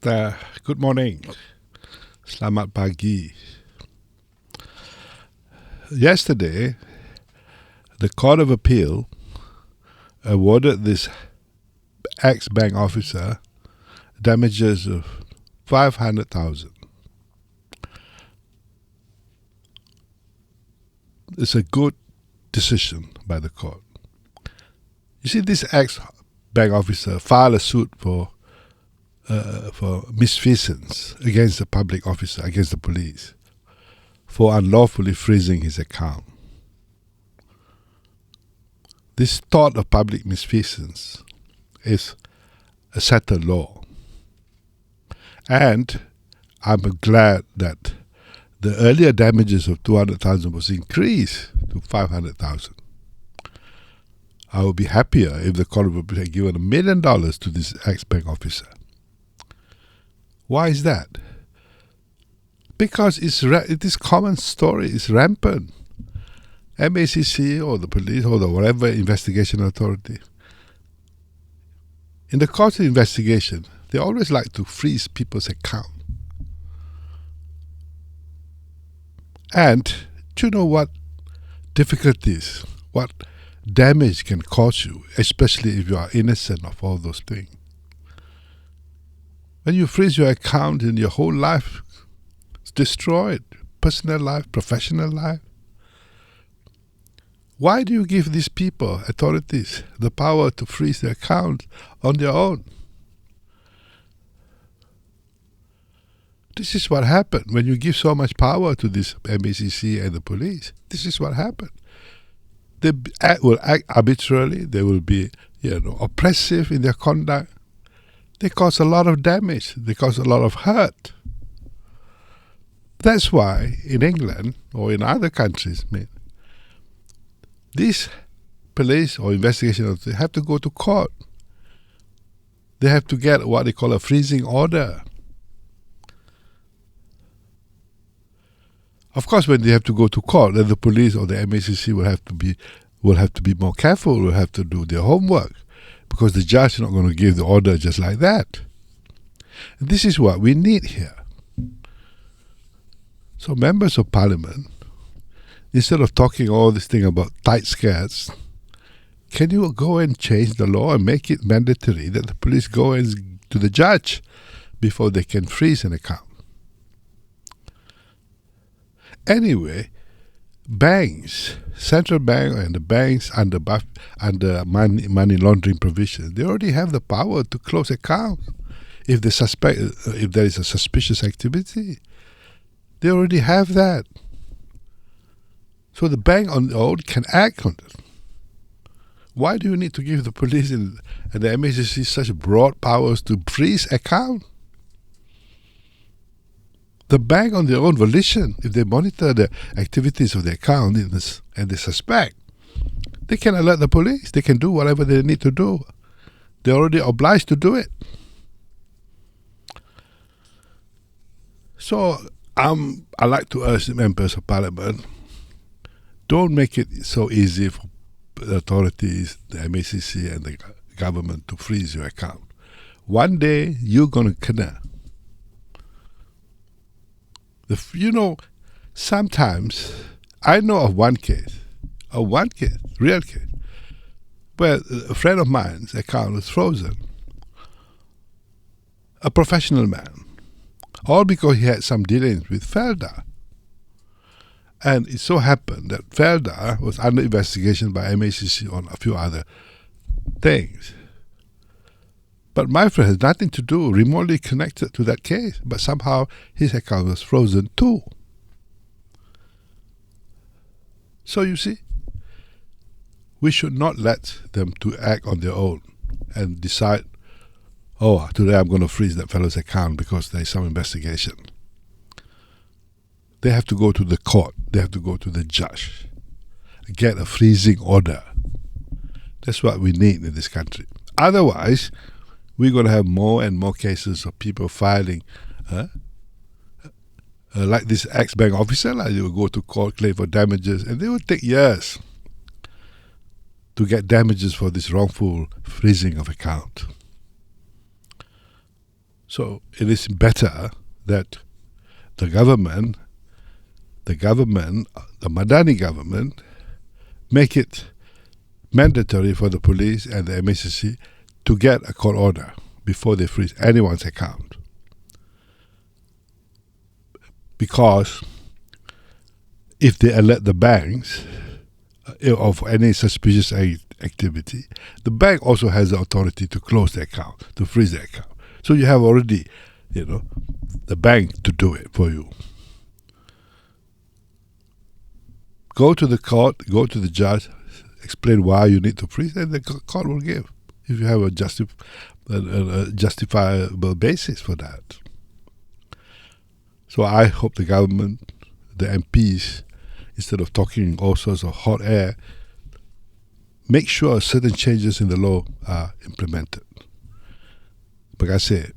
Good morning. Selamat pagi. Yesterday, the Court of Appeal awarded this ex-bank officer damages of 500,000. It's a good decision by the court. You see, this ex-bank officer filed a suit for misfeasance against the public officer, against the police, for unlawfully freezing his account. This thought of public misfeasance is a settled law. And I'm glad that the earlier damages of 200,000 was increased to 500,000. I would be happier if the court would have given $1 million to this ex-bank officer. Why is that? Because it is common story. It's rampant. MACC or the police or the whatever investigation authority, in the course of investigation, they always like to freeze people's account. And do you know what difficulties, what damage can cause you, especially if you are innocent of all those things? When you freeze your account and your whole life is destroyed, personal life, professional life. Why do you give these people, authorities, the power to freeze their accounts on their own? This is what happened when you give so much power to this MACC and the police. This is what happened. They will act arbitrarily. They will be, oppressive in their conduct. They cause a lot of damage. They cause a lot of hurt. That's why in England or in other countries, these police or investigation authorities have to go to court. They have to get what they call a freezing order. Of course, when they have to go to court, then the police or the MACC will have to be more careful. Will have to do their homework, because the judge is not going to give the order just like that. And this is what we need here. So, members of parliament, instead of talking all this thing about tight skirts, can you go and change the law and make it mandatory that the police go to the judge before they can freeze an account? Anyway, banks, central bank and the banks under money laundering provisions, they already have the power to close accounts if they suspect if there is a suspicious activity. They already have that. So the bank on their own can act on it. Why do you need to give the police and the MACC such broad powers to freeze accounts? The bank on their own volition, if they monitor the activities of the account and they suspect, they can alert the police. They can do whatever they need to do. They're already obliged to do it. So I like to urge the members of parliament, don't make it so easy for the authorities, the MACC and the government to freeze your account. One day, you're going to kena. Sometimes I know of one case, real case, where a friend of mine's account was frozen. A professional man, all because he had some dealings with Felda. And it so happened that Felda was under investigation by MACC on a few other things. But my friend has nothing to do, remotely connected to that case. But somehow his account was frozen too. So you see, we should not let them to act on their own and decide, today I'm going to freeze that fellow's account because there is some investigation. They have to go to the court. They have to go to the judge. Get a freezing order. That's what we need in this country. Otherwise, we're going to have more and more cases of people filing, like this ex-bank officer, they will go to court, claim for damages, and they will take years to get damages for this wrongful freezing of account. So it is better that the government, the Madani government, make it mandatory for the police and the MACC to get a court order before they freeze anyone's account. Because if they alert the banks of any suspicious activity, the bank also has the authority to close the account, to freeze the account. So you have already, the bank to do it for you. Go to the court, go to the judge, explain why you need to freeze, and the court will give if you have a justifiable basis for that. So I hope the government, the MPs, instead of talking all sorts of hot air, make sure certain changes in the law are implemented. Terima kasih.